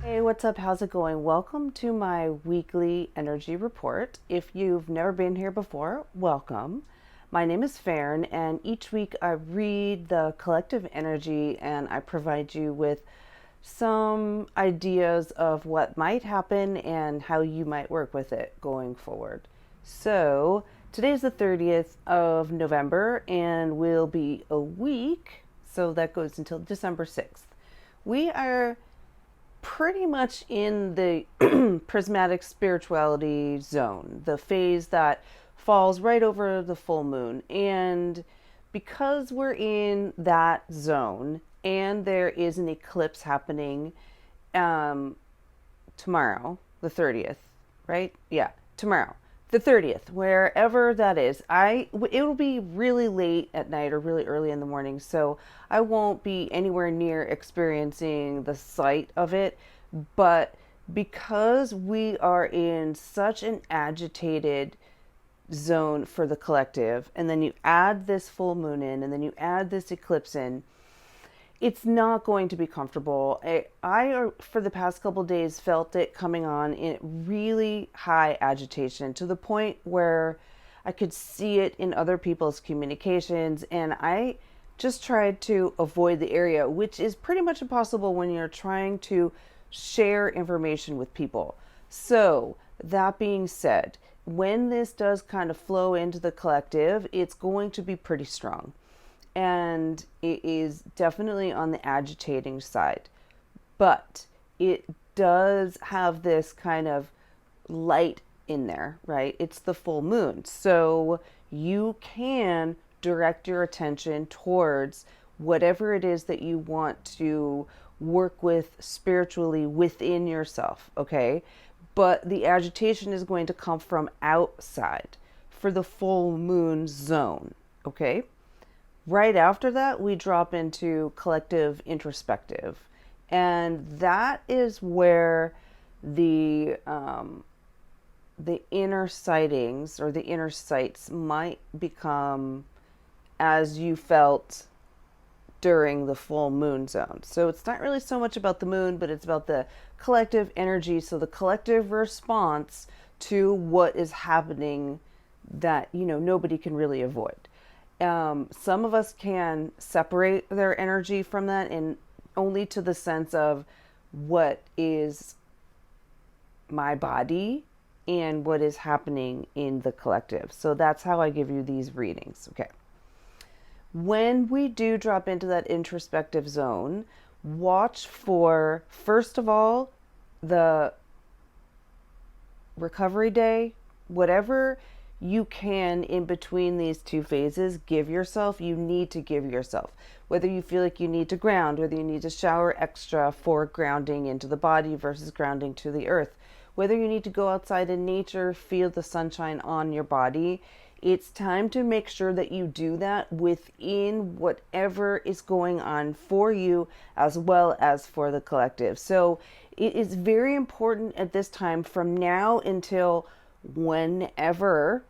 Hey, what's up? How's it going? Welcome to my weekly energy report. If you've never been here before, welcome. My name is Faern, and each week I read the collective energy and I provide you with some ideas of what might happen and how you might work with it going forward. So, today's the 30th of November and will be a week, so that goes until December 6th. We are pretty much in the prismatic spirituality zone, the phase that falls right over the full moon. And because we're in that zone and there is an eclipse happening um, tomorrow, the 30th, right? Yeah, tomorrow, the 30th, wherever that is. It'll be really late at night or really early in the morning, so I won't be anywhere near experiencing the sight of it. But because we are in such an agitated zone for the collective, and then you add this full moon in, and then you add this eclipse in, it's not going to be comfortable. I for the past couple of days felt it coming on in really high agitation to the point where I could see it in other people's communications, and I just tried to avoid the area, which is pretty much impossible when you're trying to share information with people. So, that being said, when this does kind of flow into the collective, it's going to be pretty strong, and it is definitely on the agitating side, but it does have this kind of light in there, right? It's the full moon, so you can direct your attention towards whatever it is that you want to work with spiritually within yourself, okay? But the agitation is going to come from outside for the full moon zone, okay? Right after that, we drop into collective introspective. And that is where the inner sightings or the inner sights might become as you felt during the full moon zone. So it's not really so much about the moon, but it's about the collective energy. So the collective response to what is happening that, nobody can really avoid. Some of us can separate their energy from that, and only to the sense of what is my body and what is happening in the collective. So that's how I give you these readings. Okay. When we do drop into that introspective zone, watch for, first of all, the recovery day, whatever you can in between these two phases, give yourself. You need to give yourself. Whether you feel like you need to ground, whether you need to shower extra for grounding into the body versus grounding to the earth, whether you need to go outside in nature, feel the sunshine on your body, it's time to make sure that you do that within whatever is going on for you as well as for the collective. So it is very important at this time, from now until whenever,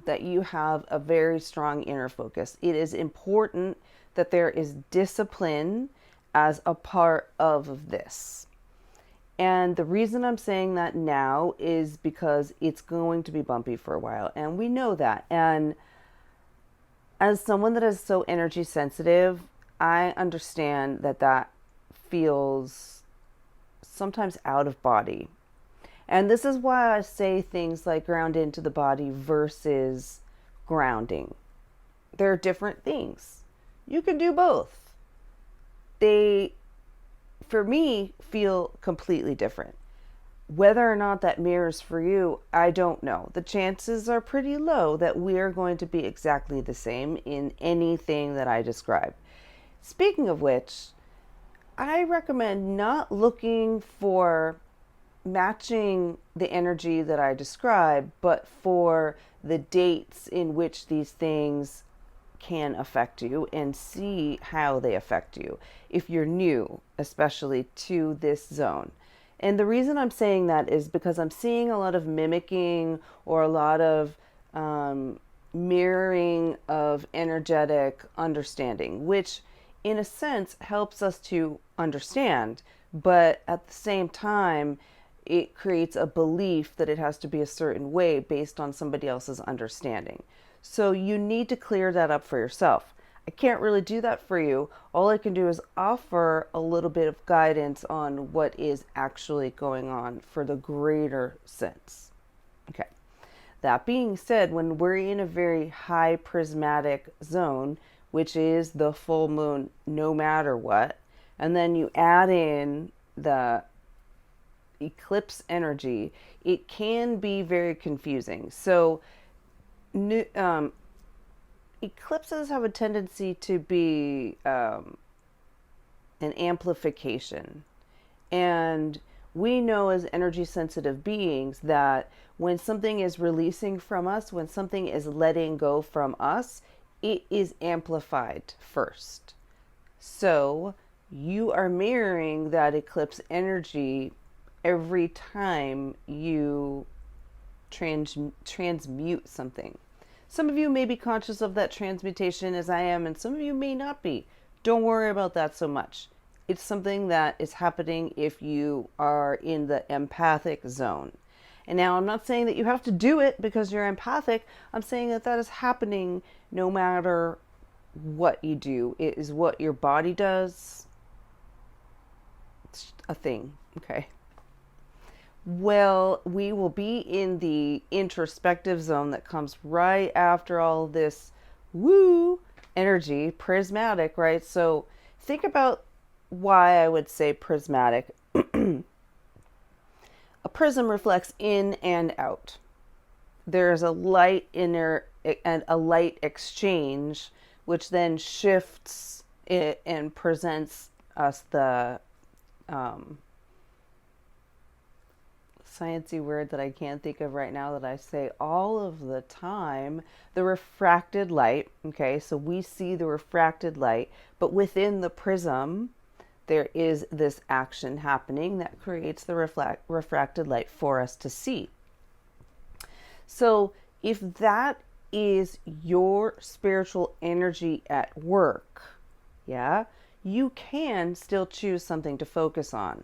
that you have a very strong inner focus. It is important that there is discipline as a part of this. And the reason I'm saying that now is because it's going to be bumpy for a while, and we know that. And as someone that is so energy sensitive, I understand that that feels sometimes out of body. And this is why I say things like ground into the body versus grounding. They're different things. You can do both. They, for me, feel completely different. Whether or not that mirrors for you, I don't know. The chances are pretty low that we're going to be exactly the same in anything that I describe. Speaking of which, I recommend not looking for matching the energy that I describe, but for the dates in which these things can affect you, and see how they affect you if you're new, especially to this zone. And the reason I'm saying that is because I'm seeing a lot of mimicking or a lot of mirroring of energetic understanding, which in a sense, helps us to understand, but at the same time, it creates a belief that it has to be a certain way based on somebody else's understanding. So you need to clear that up for yourself. I can't really do that for you. All I can do is offer a little bit of guidance on what is actually going on for the greater sense. Okay. That being said, when we're in a very high prismatic zone, which is the full moon no matter what, and then you add in the eclipse energy, it can be very confusing. So, eclipses have a tendency to be an amplification. And we know as energy sensitive beings that when something is releasing from us, when something is letting go from us, it is amplified first. So you are mirroring that eclipse energy every time you transmute something. Some of you may be conscious of that transmutation as I am, and some of you may not be. Don't worry about that so much. It's something that is happening if you are in the empathic zone. And now I'm not saying that you have to do it because you're empathic. I'm saying that that is happening no matter what you do. It is what your body does. It's a thing, okay? Well, we will be in the introspective zone that comes right after all this woo energy, prismatic, right? So think about why I would say prismatic. A prism reflects in and out. There's a light inner and a light exchange, which then shifts it and presents us the sciencey word that I can't think of right now that I say all of the time, the refracted light. Okay, so we see the refracted light, but within the prism, there is this action happening that creates the refracted light for us to see. So if that is your spiritual energy at work, yeah, you can still choose something to focus on.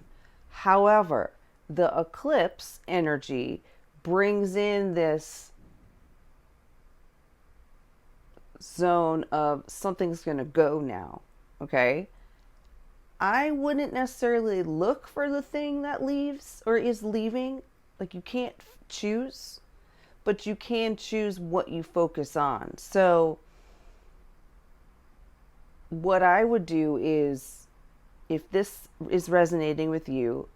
However, the eclipse energy brings in this zone of something's going to go now, okay? I wouldn't necessarily look for the thing that leaves or is leaving. Like, you can't choose, but you can choose what you focus on. So what I would do is, if this is resonating with you,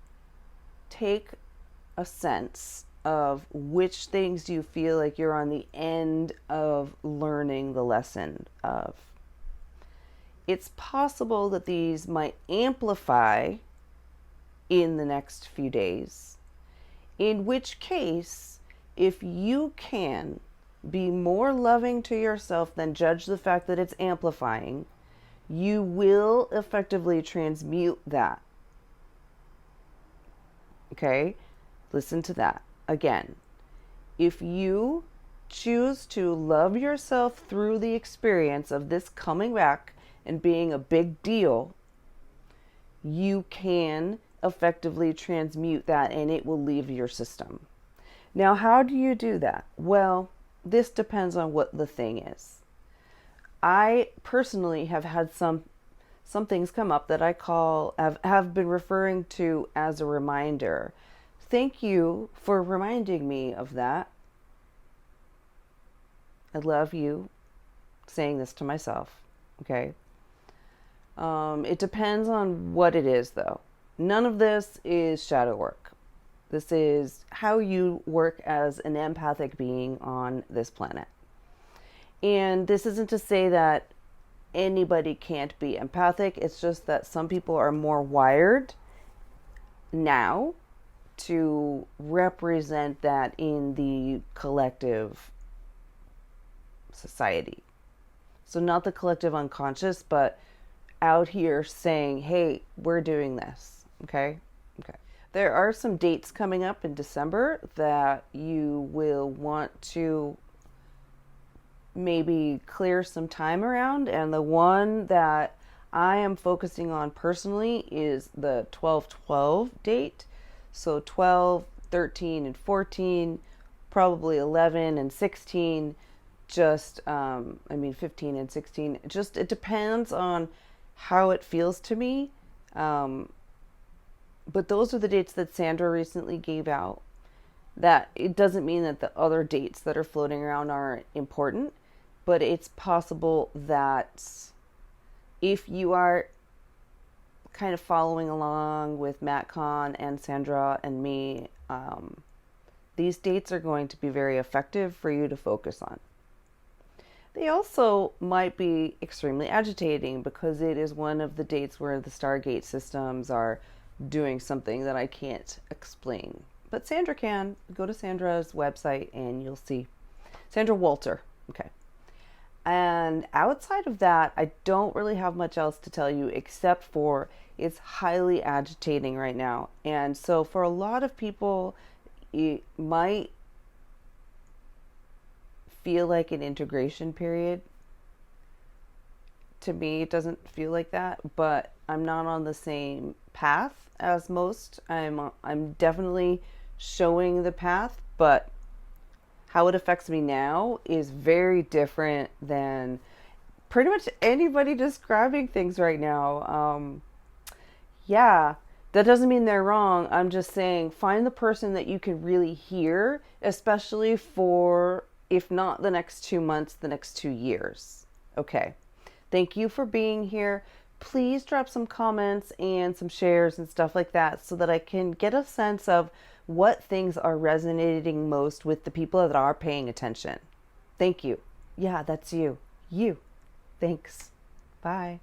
take a sense of which things do you feel like you're on the end of learning the lesson of. It's possible that these might amplify in the next few days, in which case, if you can be more loving to yourself than judge the fact that it's amplifying, you will effectively transmute that. Okay, listen to that again. If you choose to love yourself through the experience of this coming back and being a big deal, you can effectively transmute that and it will leave your system. Now, how do you do that? Well, this depends on what the thing is. I personally have had some things come up that I have been referring to as a reminder. Thank you for reminding me of that. I love you saying this to myself, okay? It depends on what it is, though. None of this is shadow work. This is how you work as an empathic being on this planet. And this isn't to say that anybody can't be empathic. It's just that some people are more wired now to represent that in the collective society. So not the collective unconscious, but out here saying, hey, we're doing this. Okay. There are some dates coming up in December that you will want to maybe clear some time around, and the one that I am focusing on personally is the 12/12 date. So 12, 13, and 14, probably 11 and 16, just, 15 and 16. Just, it depends on how it feels to me. Um, but those are the dates that Sandra recently gave out. That it doesn't mean that the other dates that are floating around aren't important, but it's possible that if you are kind of following along with MatCon and Sandra and me, these dates are going to be very effective for you to focus on. They also might be extremely agitating because it is one of the dates where the Stargate systems are doing something that I can't explain. But Sandra can. Go to Sandra's website and you'll see. Sandra Walter. Okay. And outside of that, I don't really have much else to tell you except for it's highly agitating right now. And so for a lot of people, it might feel like an integration period. To me, it doesn't feel like that, but I'm not on the same path as most. I'm definitely showing the path, but how it affects me now is very different than pretty much anybody describing things right now. Yeah, that doesn't mean they're wrong. I'm just saying find the person that you can really hear, especially for, if not the next 2 months, the next 2 years. Okay. Thank you for being here. Please drop some comments and some shares and stuff like that so that I can get a sense of what things are resonating most with the people that are paying attention. Thank you. Yeah, that's you. You. Thanks. Bye.